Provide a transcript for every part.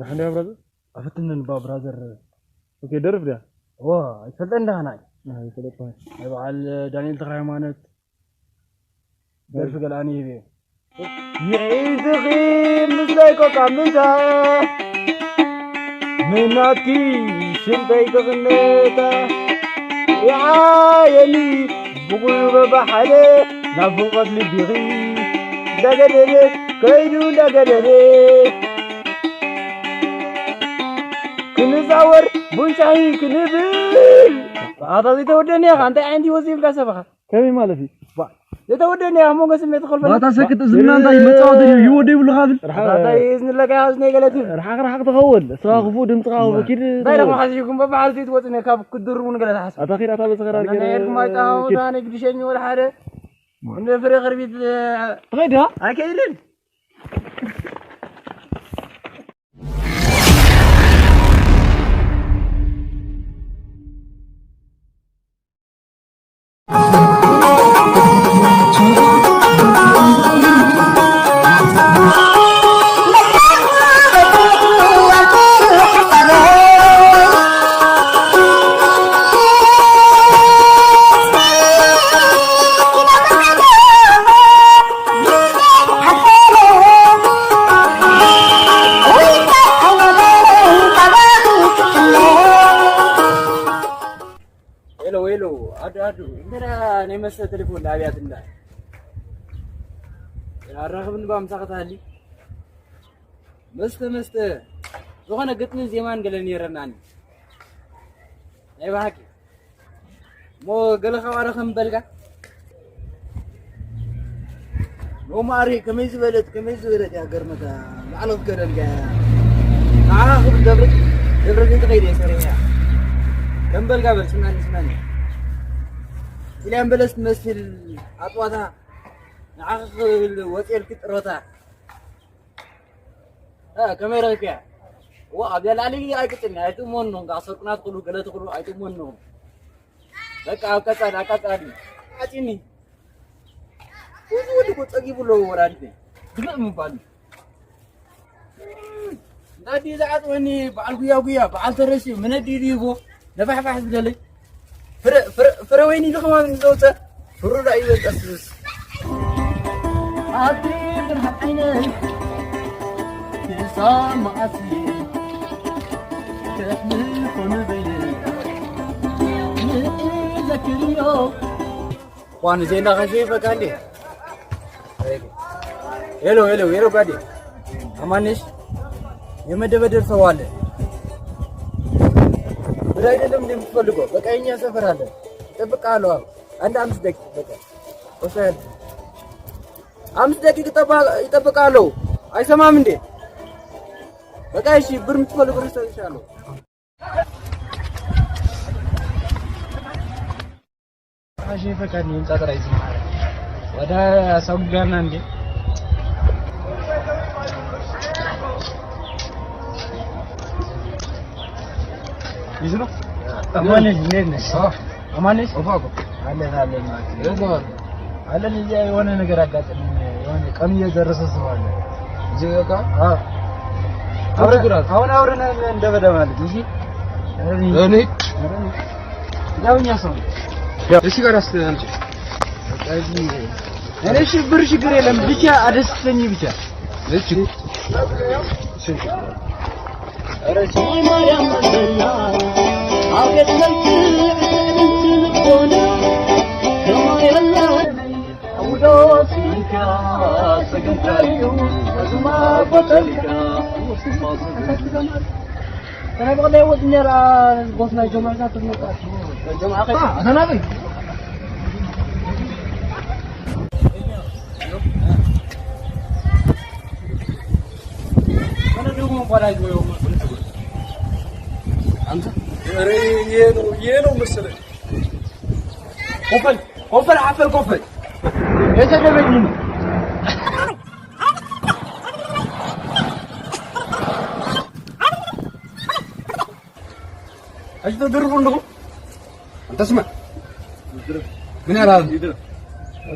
نحن يا برادر أفتن برادر اوكي درب ده واه يفلتن ده هناي يفلت أيوة على دانيال تغريمانات درب قلاني بيه يعيدغي مثلك كمتا مناتي شنتي تغنيتا يعايني بقول بحالي نفقت لي بيغي دقدري كيدو دقدري كنزاور بوشاي كنبل هذا تودني أنت عندي وظيفة كسبها كمي مالفي تودني أمو قسم يدخل ما تسكت زمان تاي متعودين يودي ولا قابل هذا إذن الله كاسني قالت رح تقول ساقفو دم تقاو كده دايرك ما حسيكم ببعض توتني كاب كدرون قالت حسن أتاخير أتابع صغير أنا إيرك ما تاو ثاني قديشني ولا حدا من فريق غربي غيرها أكيدين أدو إنترا نمسة تليفون لابيات الله الرغم بام سقطها لي مست زغنا قتني زمان قال لي رناني أيوة هاكي مو قال خوارا خم بلقى مو ماري كميز ولد يا قرمتا معلوف قرن قا عاخذ دبرك تغير يا سريع كم بلقى بل سمعني إلى بلس تمثل أطواتها نعقل وتيل كتروتها كاميرا كيا وأبي على أي كتني أيتو منو قاصر كنا تقولوا قلا تقولوا أيتو منو لك أكتر أتيني وجود كنت أجيب له وراني بلا مبالي نادي زعت وإني بعال بعال ترسي من الديريبو نفح بدلي فرويني لخمان دوتا فرو رأي والأسس عطيب الحقيني تسام أسلي تحمل كون بيني نئلك اليوم وانا زينا غشيفة قال لي هلو قادي أمانيش يمدبدر سواله ብራይ ደም እንደምትፈልገው በቃ እኛ ሰፈር አለ ተጠብቃለሁ አንድ 5 ደቂቃ በቃ ወሰን 5 ደቂቃ ይጠብቃለሁ አይሰማም እንዴ በቃ እሺ ብር የምትፈልገው ረስተሻለሁ አሺ ፈቃድ ነው ጻጥራይ ወደ ሰው ጋርና እንዴ يزنو أمانيش نيرني صح أمانيش أفاقو على اللي جاي وانا نقرأ قاتل وانا كم يدرس السؤال جيكا أورنا ندبدا مالك يجي أني جاوني أصلا إيش كراست أنت أنا إيش برش كريه لم بيجا أدرسني بيجا إيش رسي مريم الله عقد الكل تلقونا كما يلا أودوسك سكنتايو أزما بطلك أنا بقول يود نرى بوسنا جمعة تنقاش جمعة أنا نبي أنا دوم براي يوم أنت ينو مثلا قفل حفل قفل ايش هذا بيني ايش تدرب عندكم انت اسمع من هذا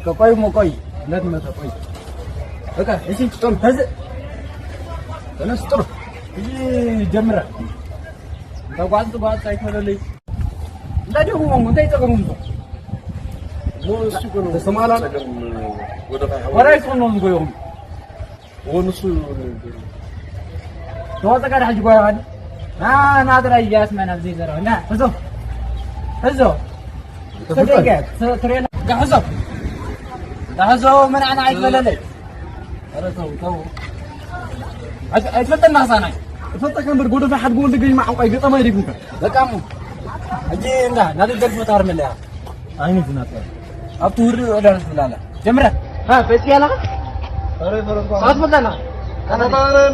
كفاي مكاي لا ما كفاي بقى ايش تطلع هذا انا استر ጀምረ ተጓዝ አይተለልኝ እንደደሁ ምን ታይጠቀሙ ነው እሱ ነው ተሰማላ ወራይቱ ነው ዝጎየው ወንሱ ተዋጣ ጋር ሐጅ ጎያዋል ናድራ ያስመና በዚህ ዘራው ና እዞ ተደገት ትሬና ጋህዞ ምን አና አይበለለ ተው አይፈተና ሳናይ ፈጠከን በርጎደ ፈሐድ ጎል ደገኝ ማዕቆ አይገጠማ ይደግም በቃሙ እጂ እንዳ ናድገል ፈጣር መለያ አይነት ናት አብቱር ወዳርስ ብላላ ጀምረ ፈጽያላ አትመጣና أنا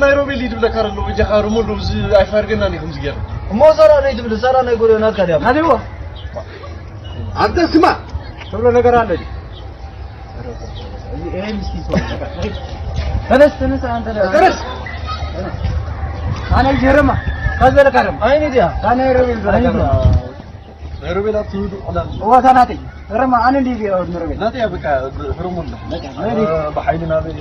نيروبي اللي يجيب لك هرلو يجي خارمو لو زي أيفرقنا نيكم زيادة. مو زرا نيجي بلسارا نيقول ينات كذا. هذا هو. أنت اسمع. شو له نقرأ عليه. إيه مسكين صار. تنس أنت. تنس. أنا الجرمة. كذا ولا كرم. أين dia? أنا نيروبي. نيروبي لا تهدو. هو ثاناتي. رما أنا اللي في نيروبي. ناتي أبيك هرمون. بحيلنا بيه.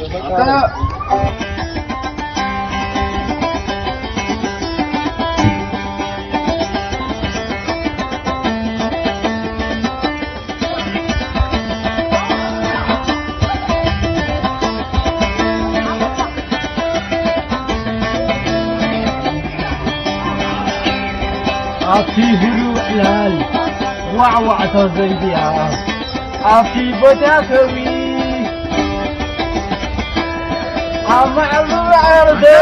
أفي هلو حلال وعوعة زيديها أفي بتاكوي أما عمر عرضي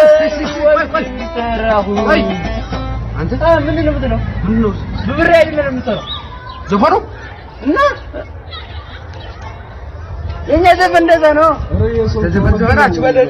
ويتره أنت؟ من اللي بدنا؟ من نوس. ببرأي من المسرح. زفرو؟ نا. إني زفن ده زانو. زفن زفن أشوف هذا.